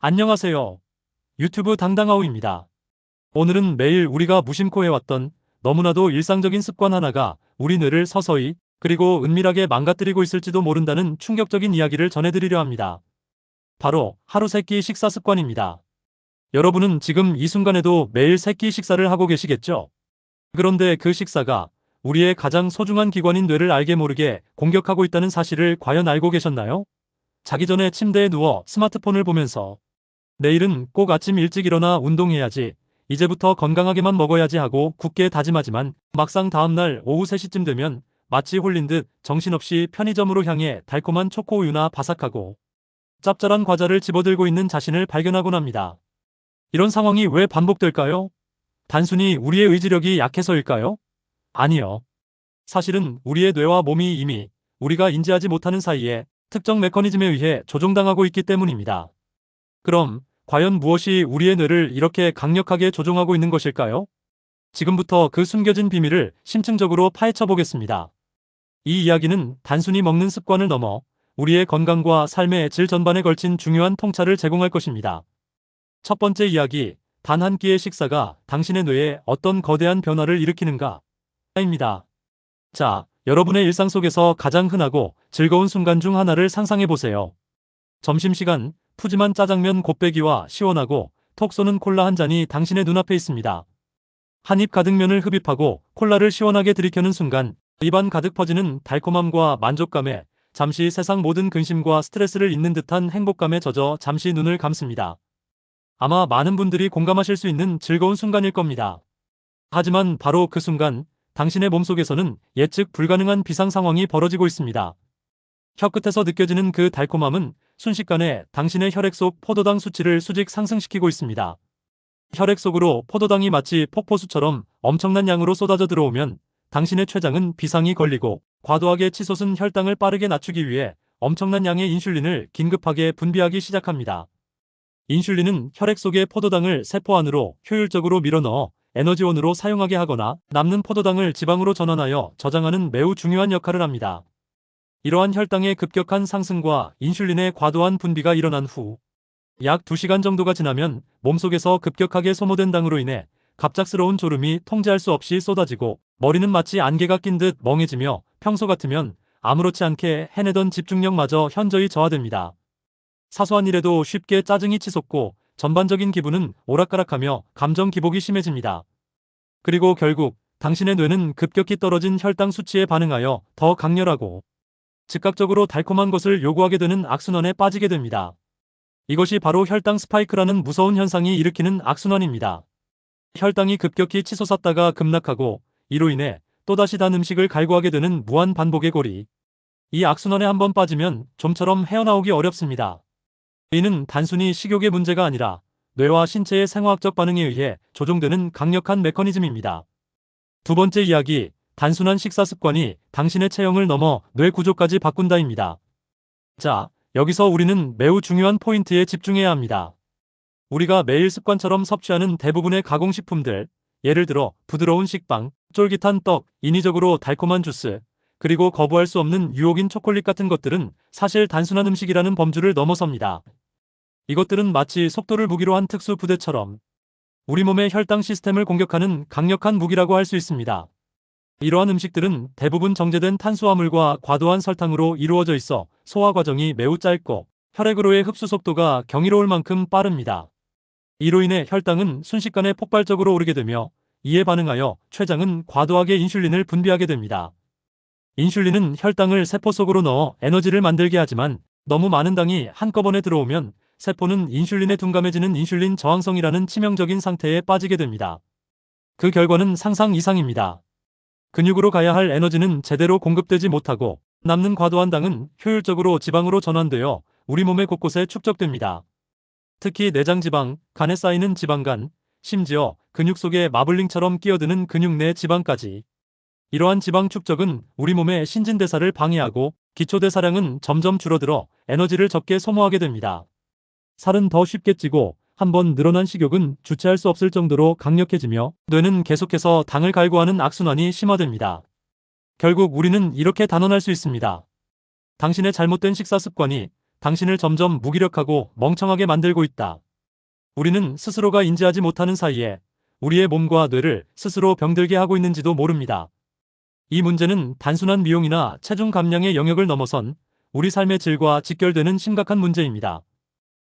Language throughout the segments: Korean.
안녕하세요. 유튜브 당당하오입니다. 오늘은 매일 우리가 무심코 해왔던 너무나도 일상적인 습관 하나가 우리 뇌를 서서히 그리고 은밀하게 망가뜨리고 있을지도 모른다는 충격적인 이야기를 전해드리려 합니다. 바로 하루 세끼 식사 습관입니다. 여러분은 지금 이 순간에도 매일 세끼 식사를 하고 계시겠죠? 그런데 그 식사가 우리의 가장 소중한 기관인 뇌를 알게 모르게 공격하고 있다는 사실을 과연 알고 계셨나요? 자기 전에 침대에 누워 스마트폰을 보면서 내일은 꼭 아침 일찍 일어나 운동해야지, 이제부터 건강하게만 먹어야지 하고 굳게 다짐하지만 막상 다음날 오후 3시쯤 되면 마치 홀린 듯 정신없이 편의점으로 향해 달콤한 초코우유나 바삭하고 짭짤한 과자를 집어들고 있는 자신을 발견하곤 합니다. 이런 상황이 왜 반복될까요? 단순히 우리의 의지력이 약해서일까요? 아니요. 사실은 우리의 뇌와 몸이 이미 우리가 인지하지 못하는 사이에 특정 메커니즘에 의해 조종당하고 있기 때문입니다. 그럼 과연 무엇이 우리의 뇌를 이렇게 강력하게 조종하고 있는 것일까요? 지금부터 그 숨겨진 비밀을 심층적으로 파헤쳐 보겠습니다. 이 이야기는 단순히 먹는 습관을 넘어 우리의 건강과 삶의 질 전반에 걸친 중요한 통찰을 제공할 것입니다. 첫 번째 이야기, 단 한 끼의 식사가 당신의 뇌에 어떤 거대한 변화를 일으키는가? 입니다. 자, 여러분의 일상 속에서 가장 흔하고 즐거운 순간 중 하나를 상상해 보세요. 점심시간, 푸짐한 짜장면 곱빼기와 시원하고 톡 쏘는 콜라 한 잔이 당신의 눈앞에 있습니다. 한 입 가득 면을 흡입하고 콜라를 시원하게 들이켜는 순간 입안 가득 퍼지는 달콤함과 만족감에 잠시 세상 모든 근심과 스트레스를 잊는 듯한 행복감에 젖어 잠시 눈을 감습니다. 아마 많은 분들이 공감하실 수 있는 즐거운 순간일 겁니다. 하지만 바로 그 순간 당신의 몸속에서는 예측 불가능한 비상 상황이 벌어지고 있습니다. 혀끝에서 느껴지는 그 달콤함은 순식간에 당신의 혈액 속 포도당 수치를 수직 상승시키고 있습니다. 혈액 속으로 포도당이 마치 폭포수처럼 엄청난 양으로 쏟아져 들어오면 당신의 췌장은 비상이 걸리고 과도하게 치솟은 혈당을 빠르게 낮추기 위해 엄청난 양의 인슐린을 긴급하게 분비하기 시작합니다. 인슐린은 혈액 속의 포도당을 세포 안으로 효율적으로 밀어넣어 에너지원으로 사용하게 하거나 남는 포도당을 지방으로 전환하여 저장하는 매우 중요한 역할을 합니다. 이러한 혈당의 급격한 상승과 인슐린의 과도한 분비가 일어난 후 약 2시간 정도가 지나면 몸속에서 급격하게 소모된 당으로 인해 갑작스러운 졸음이 통제할 수 없이 쏟아지고 머리는 마치 안개가 낀 듯 멍해지며 평소 같으면 아무렇지 않게 해내던 집중력마저 현저히 저하됩니다. 사소한 일에도 쉽게 짜증이 치솟고 전반적인 기분은 오락가락하며 감정 기복이 심해집니다. 그리고 결국 당신의 뇌는 급격히 떨어진 혈당 수치에 반응하여 더 강렬하고 즉각적으로 달콤한 것을 요구하게 되는 악순환에 빠지게 됩니다. 이것이 바로 혈당 스파이크라는 무서운 현상이 일으키는 악순환입니다. 혈당이 급격히 치솟았다가 급락하고 이로 인해 또다시 단 음식을 갈구하게 되는 무한 반복의 고리. 이 악순환에 한번 빠지면 좀처럼 헤어나오기 어렵습니다. 이는 단순히 식욕의 문제가 아니라 뇌와 신체의 생화학적 반응에 의해 조종되는 강력한 메커니즘입니다. 두 번째 이야기, 단순한 식사 습관이 당신의 체형을 넘어 뇌 구조까지 바꾼다입니다. 자, 여기서 우리는 매우 중요한 포인트에 집중해야 합니다. 우리가 매일 습관처럼 섭취하는 대부분의 가공식품들, 예를 들어 부드러운 식빵, 쫄깃한 떡, 인위적으로 달콤한 주스, 그리고 거부할 수 없는 유혹인 초콜릿 같은 것들은 사실 단순한 음식이라는 범주를 넘어섭니다. 이것들은 마치 속도를 무기로 한 특수 부대처럼 우리 몸의 혈당 시스템을 공격하는 강력한 무기라고 할 수 있습니다. 이러한 음식들은 대부분 정제된 탄수화물과 과도한 설탕으로 이루어져 있어 소화 과정이 매우 짧고 혈액으로의 흡수 속도가 경이로울 만큼 빠릅니다. 이로 인해 혈당은 순식간에 폭발적으로 오르게 되며 이에 반응하여 췌장은 과도하게 인슐린을 분비하게 됩니다. 인슐린은 혈당을 세포 속으로 넣어 에너지를 만들게 하지만 너무 많은 당이 한꺼번에 들어오면 세포는 인슐린에 둔감해지는 인슐린 저항성이라는 치명적인 상태에 빠지게 됩니다. 그 결과는 상상 이상입니다. 근육으로 가야 할 에너지는 제대로 공급되지 못하고 남는 과도한 당은 효율적으로 지방으로 전환되어 우리 몸의 곳곳에 축적됩니다. 특히 내장 지방, 간에 쌓이는 지방간, 심지어 근육 속에 마블링처럼 끼어드는 근육 내 지방까지. 이러한 지방 축적은 우리 몸의 신진대사를 방해하고 기초대사량은 점점 줄어들어 에너지를 적게 소모하게 됩니다. 살은 더 쉽게 찌고 한번 늘어난 식욕은 주체할 수 없을 정도로 강력해지며 뇌는 계속해서 당을 갈구하는 악순환이 심화됩니다. 결국 우리는 이렇게 단언할 수 있습니다. 당신의 잘못된 식사 습관이 당신을 점점 무기력하고 멍청하게 만들고 있다. 우리는 스스로가 인지하지 못하는 사이에 우리의 몸과 뇌를 스스로 병들게 하고 있는지도 모릅니다. 이 문제는 단순한 미용이나 체중 감량의 영역을 넘어선 우리 삶의 질과 직결되는 심각한 문제입니다.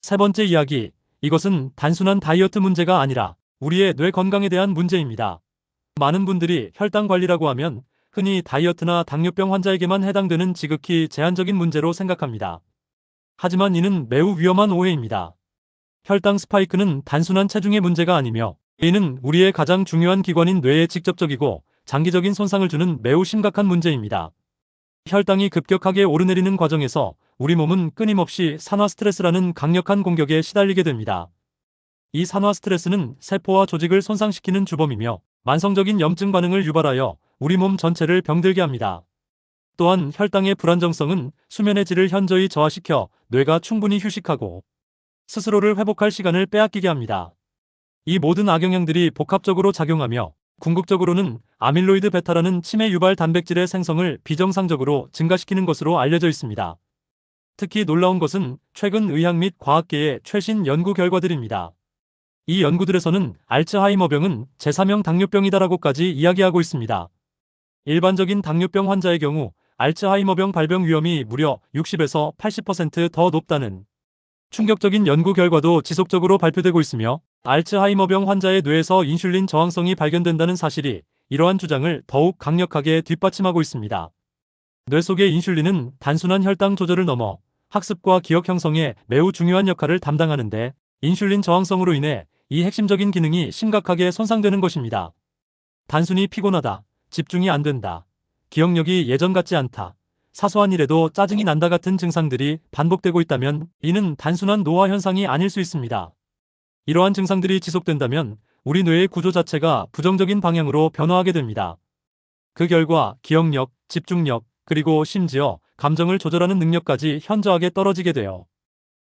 세 번째 이야기, 이것은 단순한 다이어트 문제가 아니라 우리의 뇌 건강에 대한 문제입니다. 많은 분들이 혈당 관리라고 하면 흔히 다이어트나 당뇨병 환자에게만 해당되는 지극히 제한적인 문제로 생각합니다. 하지만 이는 매우 위험한 오해입니다. 혈당 스파이크는 단순한 체중의 문제가 아니며 이는 우리의 가장 중요한 기관인 뇌에 직접적이고 장기적인 손상을 주는 매우 심각한 문제입니다. 혈당이 급격하게 오르내리는 과정에서 우리 몸은 끊임없이 산화 스트레스라는 강력한 공격에 시달리게 됩니다. 이 산화 스트레스는 세포와 조직을 손상시키는 주범이며 만성적인 염증 반응을 유발하여 우리 몸 전체를 병들게 합니다. 또한 혈당의 불안정성은 수면의 질을 현저히 저하시켜 뇌가 충분히 휴식하고 스스로를 회복할 시간을 빼앗기게 합니다. 이 모든 악영향들이 복합적으로 작용하며 궁극적으로는 아밀로이드 베타라는 치매 유발 단백질의 생성을 비정상적으로 증가시키는 것으로 알려져 있습니다. 특히 놀라운 것은 최근 의학 및 과학계의 최신 연구 결과들입니다. 이 연구들에서는 알츠하이머병은 제3형 당뇨병이다라고까지 이야기하고 있습니다. 일반적인 당뇨병 환자의 경우 알츠하이머병 발병 위험이 무려 60에서 80% 더 높다는 충격적인 연구 결과도 지속적으로 발표되고 있으며 알츠하이머병 환자의 뇌에서 인슐린 저항성이 발견된다는 사실이 이러한 주장을 더욱 강력하게 뒷받침하고 있습니다. 뇌 속의 인슐린은 단순한 혈당 조절을 넘어 학습과 기억 형성에 매우 중요한 역할을 담당하는데 인슐린 저항성으로 인해 이 핵심적인 기능이 심각하게 손상되는 것입니다. 단순히 피곤하다, 집중이 안 된다, 기억력이 예전 같지 않다, 사소한 일에도 짜증이 난다 같은 증상들이 반복되고 있다면 이는 단순한 노화 현상이 아닐 수 있습니다. 이러한 증상들이 지속된다면 우리 뇌의 구조 자체가 부정적인 방향으로 변화하게 됩니다. 그 결과 기억력, 집중력, 그리고 심지어 감정을 조절하는 능력까지 현저하게 떨어지게 되어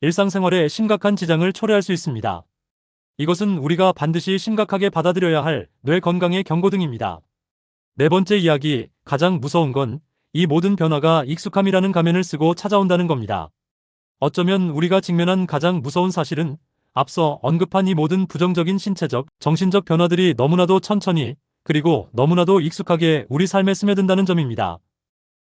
일상생활에 심각한 지장을 초래할 수 있습니다. 이것은 우리가 반드시 심각하게 받아들여야 할 뇌 건강의 경고등입니다. 네 번째 이야기, 가장 무서운 건 이 모든 변화가 익숙함이라는 가면을 쓰고 찾아온다는 겁니다. 어쩌면 우리가 직면한 가장 무서운 사실은 앞서 언급한 이 모든 부정적인 신체적, 정신적 변화들이 너무나도 천천히 그리고 너무나도 익숙하게 우리 삶에 스며든다는 점입니다.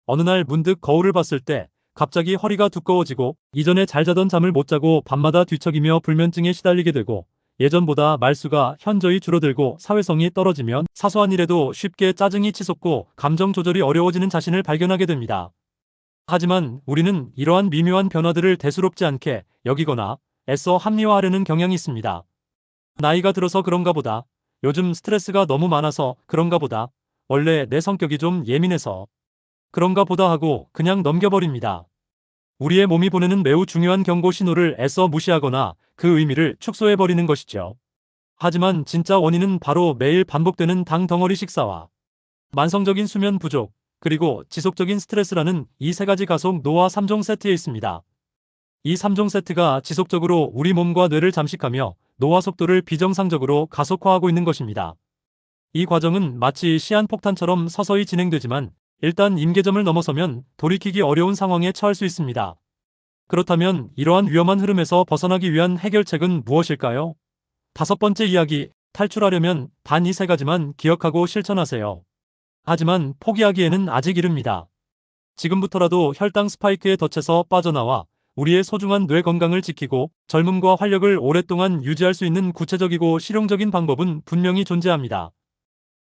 어느 날 문득 거울을 봤을 때 갑자기 허리가 두꺼워지고 이전에 잘 자던 잠을 못 자고 밤마다 뒤척이며 불면증에 시달리게 되고 예전보다 말수가 현저히 줄어들고 사회성이 떨어지면 사소한 일에도 쉽게 짜증이 치솟고 감정 조절이 어려워지는 자신을 발견하게 됩니다. 하지만 우리는 이러한 미묘한 변화들을 대수롭지 않게 여기거나 애써 합리화하려는 경향이 있습니다. 나이가 들어서 그런가 보다. 요즘 스트레스가 너무 많아서 그런가 보다. 원래 내 성격이 좀 예민해서 그런가 보다 하고 그냥 넘겨버립니다. 우리의 몸이 보내는 매우 중요한 경고 신호를 애써 무시하거나 그 의미를 축소해버리는 것이죠. 하지만 진짜 원인은 바로 매일 반복되는 당 덩어리 식사와 만성적인 수면 부족, 그리고 지속적인 스트레스라는 이 세 가지 가속 노화 3종 세트에 있습니다. 이 3종 세트가 지속적으로 우리 몸과 뇌를 잠식하며 노화 속도를 비정상적으로 가속화하고 있는 것입니다. 이 과정은 마치 시한폭탄처럼 서서히 진행되지만 일단 임계점을 넘어서면 돌이키기 어려운 상황에 처할 수 있습니다. 그렇다면 이러한 위험한 흐름에서 벗어나기 위한 해결책은 무엇일까요? 다섯 번째 이야기, 탈출하려면 단 이 세 가지만 기억하고 실천하세요. 하지만 포기하기에는 아직 이릅니다. 지금부터라도 혈당 스파이크에 덫에서 빠져나와 우리의 소중한 뇌 건강을 지키고 젊음과 활력을 오랫동안 유지할 수 있는 구체적이고 실용적인 방법은 분명히 존재합니다.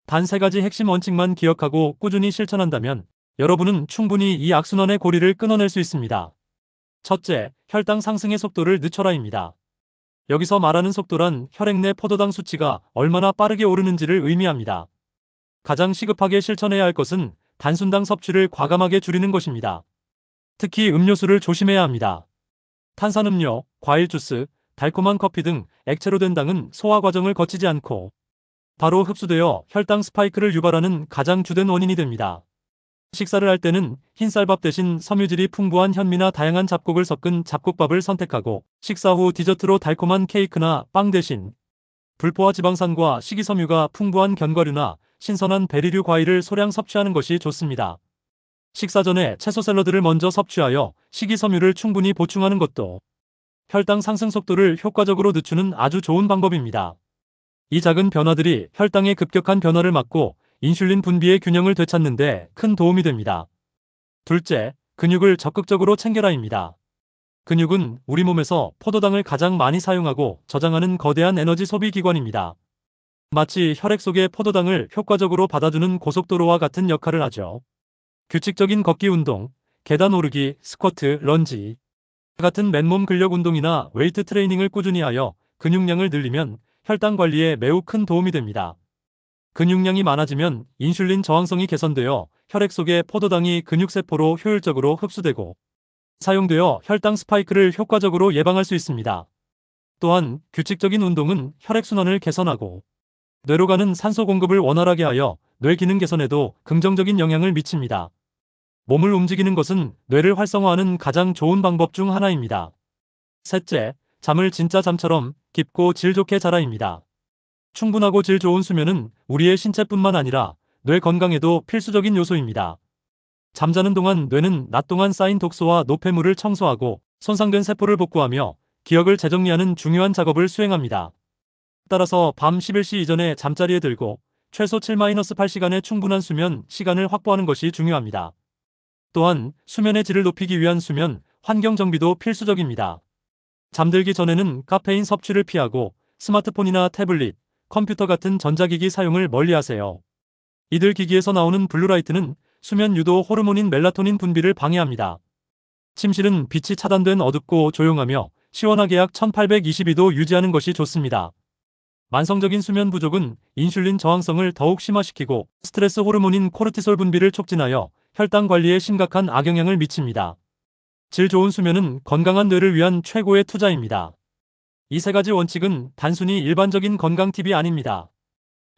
단 세 가지 핵심 원칙만 기억하고 꾸준히 실천한다면 여러분은 충분히 이 악순환의 고리를 끊어낼 수 있습니다. 첫째, 혈당 상승의 속도를 늦춰라입니다. 여기서 말하는 속도란 혈액 내 포도당 수치가 얼마나 빠르게 오르는지를 의미합니다. 가장 시급하게 실천해야 할 것은 단순당 섭취를 과감하게 줄이는 것입니다. 특히 음료수를 조심해야 합니다. 탄산음료, 과일 주스, 달콤한 커피 등 액체로 된 당은 소화 과정을 거치지 않고 바로 흡수되어 혈당 스파이크를 유발하는 가장 주된 원인이 됩니다. 식사를 할 때는 흰쌀밥 대신 섬유질이 풍부한 현미나 다양한 잡곡을 섞은 잡곡밥을 선택하고 식사 후 디저트로 달콤한 케이크나 빵 대신 불포화 지방산과 식이섬유가 풍부한 견과류나 신선한 베리류 과일을 소량 섭취하는 것이 좋습니다. 식사 전에 채소 샐러드를 먼저 섭취하여 식이섬유를 충분히 보충하는 것도 혈당 상승 속도를 효과적으로 늦추는 아주 좋은 방법입니다. 이 작은 변화들이 혈당의 급격한 변화를 막고 인슐린 분비의 균형을 되찾는 데 큰 도움이 됩니다. 둘째, 근육을 적극적으로 챙겨라입니다. 근육은 우리 몸에서 포도당을 가장 많이 사용하고 저장하는 거대한 에너지 소비 기관입니다. 마치 혈액 속의 포도당을 효과적으로 받아주는 고속도로와 같은 역할을 하죠. 규칙적인 걷기 운동, 계단 오르기, 스쿼트, 런지 같은 맨몸 근력 운동이나 웨이트 트레이닝을 꾸준히 하여 근육량을 늘리면 혈당 관리에 매우 큰 도움이 됩니다. 근육량이 많아지면 인슐린 저항성이 개선되어 혈액 속의 포도당이 근육세포로 효율적으로 흡수되고 사용되어 혈당 스파이크를 효과적으로 예방할 수 있습니다. 또한 규칙적인 운동은 혈액순환을 개선하고 뇌로 가는 산소 공급을 원활하게 하여 뇌 기능 개선에도 긍정적인 영향을 미칩니다. 몸을 움직이는 것은 뇌를 활성화하는 가장 좋은 방법 중 하나입니다. 셋째, 잠을 진짜 잠처럼 깊고 질 좋게 자라입니다. 충분하고 질 좋은 수면은 우리의 신체뿐만 아니라 뇌 건강에도 필수적인 요소입니다. 잠자는 동안 뇌는 낮 동안 쌓인 독소와 노폐물을 청소하고 손상된 세포를 복구하며 기억을 재정리하는 중요한 작업을 수행합니다. 따라서 밤 11시 이전에 잠자리에 들고 최소 7-8시간의 충분한 수면 시간을 확보하는 것이 중요합니다. 또한 수면의 질을 높이기 위한 수면 환경 정비도 필수적입니다. 잠들기 전에는 카페인 섭취를 피하고 스마트폰이나 태블릿, 컴퓨터 같은 전자기기 사용을 멀리하세요. 이들 기기에서 나오는 블루라이트는 수면 유도 호르몬인 멜라토닌 분비를 방해합니다. 침실은 빛이 차단된 어둡고 조용하며 시원하게 약 1822도 유지하는 것이 좋습니다. 만성적인 수면 부족은 인슐린 저항성을 더욱 심화시키고 스트레스 호르몬인 코르티솔 분비를 촉진하여 혈당 관리에 심각한 악영향을 미칩니다. 질 좋은 수면은 건강한 뇌를 위한 최고의 투자입니다. 이 세 가지 원칙은 단순히 일반적인 건강 팁이 아닙니다.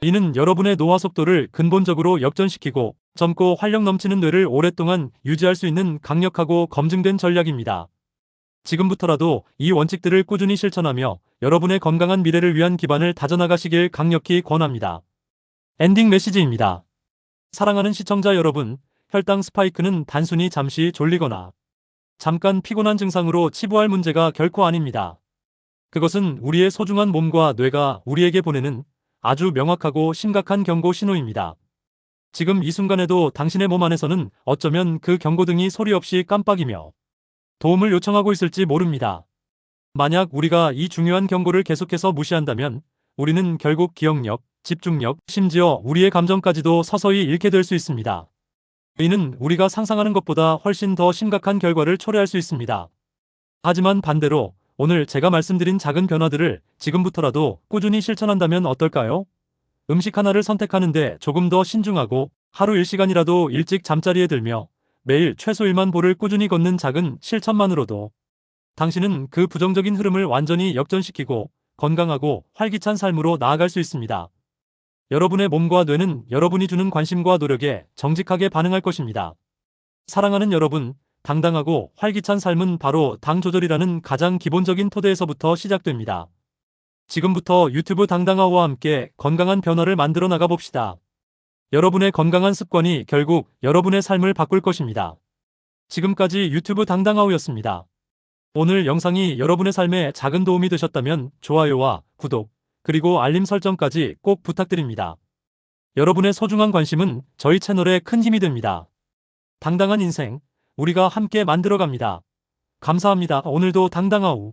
이는 여러분의 노화 속도를 근본적으로 역전시키고 젊고 활력 넘치는 뇌를 오랫동안 유지할 수 있는 강력하고 검증된 전략입니다. 지금부터라도 이 원칙들을 꾸준히 실천하며 여러분의 건강한 미래를 위한 기반을 다져나가시길 강력히 권합니다. 엔딩 메시지입니다. 사랑하는 시청자 여러분, 혈당 스파이크는 단순히 잠시 졸리거나 잠깐 피곤한 증상으로 치부할 문제가 결코 아닙니다. 그것은 우리의 소중한 몸과 뇌가 우리에게 보내는 아주 명확하고 심각한 경고 신호입니다. 지금 이 순간에도 당신의 몸 안에서는 어쩌면 그 경고등이 소리 없이 깜빡이며 도움을 요청하고 있을지 모릅니다. 만약 우리가 이 중요한 경고를 계속해서 무시한다면 우리는 결국 기억력, 집중력, 심지어 우리의 감정까지도 서서히 잃게 될 수 있습니다. 이는 우리가 상상하는 것보다 훨씬 더 심각한 결과를 초래할 수 있습니다. 하지만 반대로 오늘 제가 말씀드린 작은 변화들을 지금부터라도 꾸준히 실천한다면 어떨까요? 음식 하나를 선택하는데 조금 더 신중하고 하루 1시간이라도 일찍 잠자리에 들며 매일 최소 1만 보를 꾸준히 걷는 작은 실천만으로도 당신은 그 부정적인 흐름을 완전히 역전시키고 건강하고 활기찬 삶으로 나아갈 수 있습니다. 여러분의 몸과 뇌는 여러분이 주는 관심과 노력에 정직하게 반응할 것입니다. 사랑하는 여러분, 당당하고 활기찬 삶은 바로 당 조절이라는 가장 기본적인 토대에서부터 시작됩니다. 지금부터 유튜브 당당하우와 함께 건강한 변화를 만들어 나가봅시다. 여러분의 건강한 습관이 결국 여러분의 삶을 바꿀 것입니다. 지금까지 유튜브 당당하우였습니다. 오늘 영상이 여러분의 삶에 작은 도움이 되셨다면 좋아요와 구독, 그리고 알림 설정까지 꼭 부탁드립니다. 여러분의 소중한 관심은 저희 채널에 큰 힘이 됩니다. 당당한 인생, 우리가 함께 만들어갑니다. 감사합니다. 오늘도 당당하우.